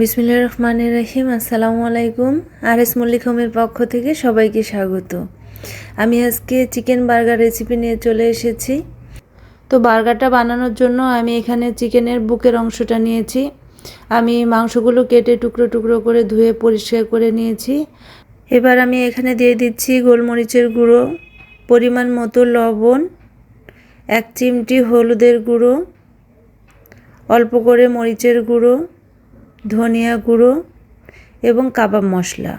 বিসমিল্লাহির রহমানির রহিম। আসসালামু আলাইকুম। আরএস মল্লিক হোমের পক্ষ থেকে সবাইকে স্বাগত। আমি আজকে চিকেন বার্গার রেসিপি নিয়ে চলে এসেছি। তো বার্গারটা বানানোর জন্য আমি এখানে চিকেনের বুকের অংশটা নিয়েছি। আমি মাংসগুলো কেটে টুকরো টুকরো করে ধুয়ে পরিষ্কার করে নিয়েছি। এবার আমি এখানে দিয়ে দিচ্ছি গোলমরিচের গুঁড়ো, পরিমাণ মতো লবণ, 1 চিমটি হলুদের গুঁড়ো, অল্প করে মরিচের গুঁড়ো, ধনিয়া গুঁড়ো এবং কাবাব মশলা।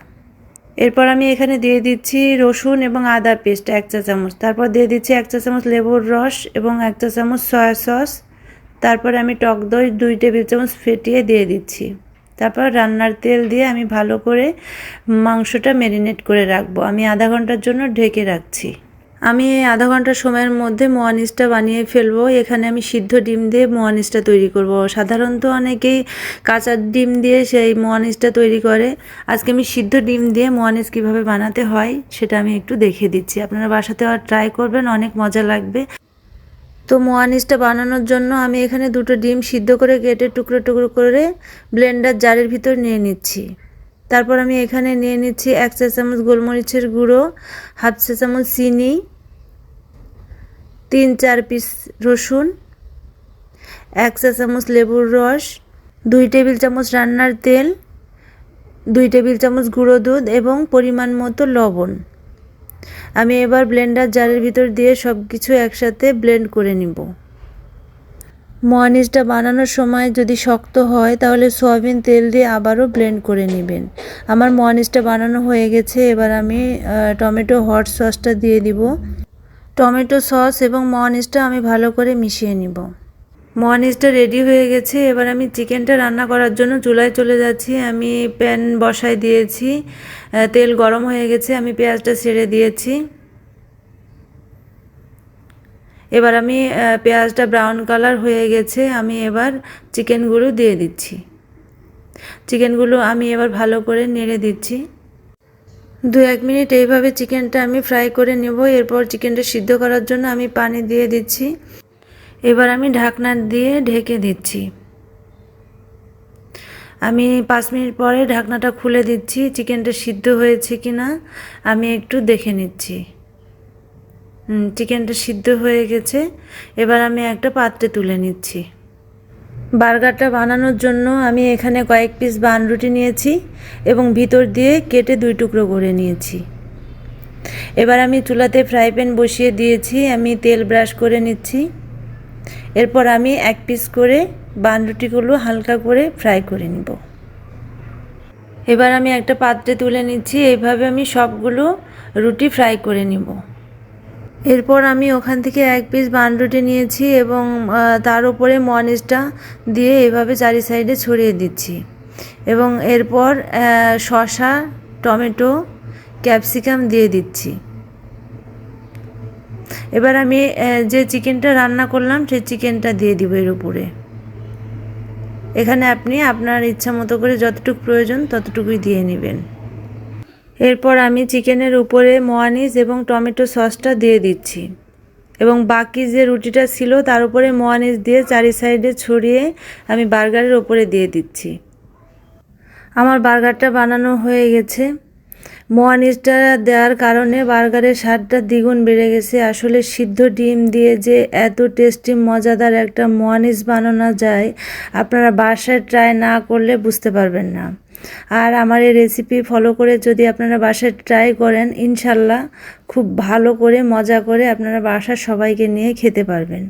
এরপর আমি এখানে দিয়ে দিচ্ছি রসুন এবং আদা পেস্ট 1 চা চামচ। তারপর দিয়ে দিচ্ছি 1 চা চামচ লেবুর রস এবং 1 চা চামচ সয়া সস। তারপর আমি টক দই 2 টেবিল চামচ ফেটিয়ে দিয়ে দিচ্ছি। তারপর রান্নার তেল দিয়ে আমি ভালো করে মাংসটা ম্যারিনেট করে রাখবো। আমি আধা ঘন্টার জন্য ঢেকে রাখছি। আমি এই আধা ঘন্টা সময়ের মধ্যে মোয়ানিজটা বানিয়ে ফেলবো। এখানে আমি সিদ্ধ ডিম দিয়ে মোয়ানিজটা তৈরি করব। সাধারণত অনেকেই কাঁচা ডিম দিয়ে সেই মোয়ানিজটা তৈরি করে। আজকে আমি সিদ্ধ ডিম দিয়ে মোয়ানিজ কীভাবে বানাতে হয় সেটা আমি একটু দেখিয়ে দিচ্ছি। আপনারা বাসাতে আর ট্রাই করবেন, অনেক মজা লাগবে। তো মোয়ানিজটা বানানোর জন্য আমি এখানে 2টো ডিম সিদ্ধ করে কেটে টুকরো টুকরো করে ব্লেন্ডার জারের ভিতর নিয়ে নিচ্ছি। তারপর আমি এখানে নিয়ে নিচ্ছি 1 চা চামচ গোলমরিচের গুঁড়ো, 1/2 চা চামচ চিনি, 3-4 পিস রসুন, 1 চা চামচ লেবুর রস, 2 টেবিল চামচ রান্নার তেল, 2 টেবিল চামচ গুঁড়ো দুধ এবং পরিমাণ মতো লবণ। আমি এবার ব্লেন্ডার জারের ভিতর দিয়ে সব কিছু একসাথে ব্লেন্ড করে নিব। মোয়ানিজটা বানানোর সময় যদি শক্ত হয় তাহলে সয়াবিন তেল দিয়ে আবারও ব্লেন্ড করে নেবেন। আমার মোয়ানিজটা বানানো হয়ে গেছে। এবার আমি টমেটো হট সসটা দিয়ে দিব। টমেটো সস এবং মোয়ানিজটা আমি ভালো করে মিশিয়ে নিব। মোয়ানিজটা রেডি হয়ে গেছে। এবার আমি চিকেনটা রান্না করার জন্য চুলায় চলে যাচ্ছি। আমি প্যান বসায় দিয়েছি, তেল গরম হয়ে গেছে। আমি পেঁয়াজটা ছেড়ে দিয়েছি। এবার আমি পেঁয়াজটা ব্রাউন কালার হয়ে গেছে। আমি এবার চিকেনগুলো দিয়ে দিচ্ছি। চিকেনগুলো আমি এবার ভালো করে নেড়ে দিচ্ছি। 2-1 মিনিট এইভাবে চিকেনটা আমি ফ্রাই করে নেব। এরপর চিকেনটা সিদ্ধ করার জন্য আমি পানি দিয়ে দিচ্ছি। এবার আমি ঢাকনা দিয়ে ঢেকে দিচ্ছি। আমি 5 মিনিট পরে ঢাকনাটা খুলে দিচ্ছি। চিকেনটা সিদ্ধ হয়েছে কিনা আমি একটু দেখে নিচ্ছি। চিকেনটা সিদ্ধ হয়ে গেছে। এবার আমি একটা পাত্রে তুলে নিচ্ছি। বার্গারটা বানানোর জন্য আমি এখানে কয়েক পিস বান রুটি নিয়েছি এবং ভিতর দিয়ে কেটে 2 টুকরো করে নিয়েছি। এবার আমি চুলাতে ফ্রাই প্যান বসিয়ে দিয়েছি। আমি তেল ব্রাশ করে নিচ্ছি। এরপর আমি 1 পিস করে বান রুটিগুলো হালকা করে ফ্রাই করে নিব। এবার আমি একটা পাত্রে তুলে নিচ্ছি। এইভাবে আমি সবগুলো রুটি ফ্রাই করে নিব। এরপর আমি ওখান থেকে 1 পিস বান রুটি নিয়েছি এবং তার উপরে ময়োনিজটা দিয়ে এভাবে চারি সাইডে ছড়িয়ে দিচ্ছি এবং এরপর শসা, টমেটো, ক্যাপসিকাম দিয়ে দিচ্ছি। এবার আমি যে চিকেনটা রান্না করলাম সেই চিকেনটা দিয়ে দিব এর উপরে। এখানে আপনি আপনার ইচ্ছা মতো করে যতটুকু প্রয়োজন ততটুকুই দিয়ে নেবেন। এরপর আমি চিকেনের উপরে ময়োনিজ এবং টমেটো সসটা দিয়ে দিচ্ছি এবং বাকি যে রুটিটা ছিল তার উপরে ময়োনিজ দিয়ে চারি সাইডে ছড়িয়ে আমি বার্গারের উপরে দিয়ে দিচ্ছি। আমার বার্গারটা বানানো হয়ে গেছে। ময়োনিজটা দেওয়ার কারণে বার্গারের স্বাদটা দ্বিগুণ বেড়ে গেছে। আসলে সিদ্ধ ডিম দিয়ে যে এত টেস্টি মজাদার একটা ময়োনিজ বানানো যায় আপনারা বাসায় ট্রাই না করলে বুঝতে পারবেন না। আর আমার এই রেসিপি ফলো করে যদি আপনারা বাসায় ট্রাই করেন ইনশাল্লাহ খুব ভালো করে মজা করে আপনারা বাসার সবাইকে নিয়ে খেতে পারবেন।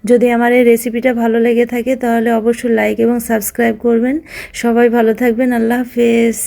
যদি আমার এই রেসিপিটা ভালো লেগে থাকে তাহলে অবশ্যই লাইক এবং সাবস্ক্রাইব করবেন। সবাই ভালো থাকবেন। আল্লাহ হাফেজ।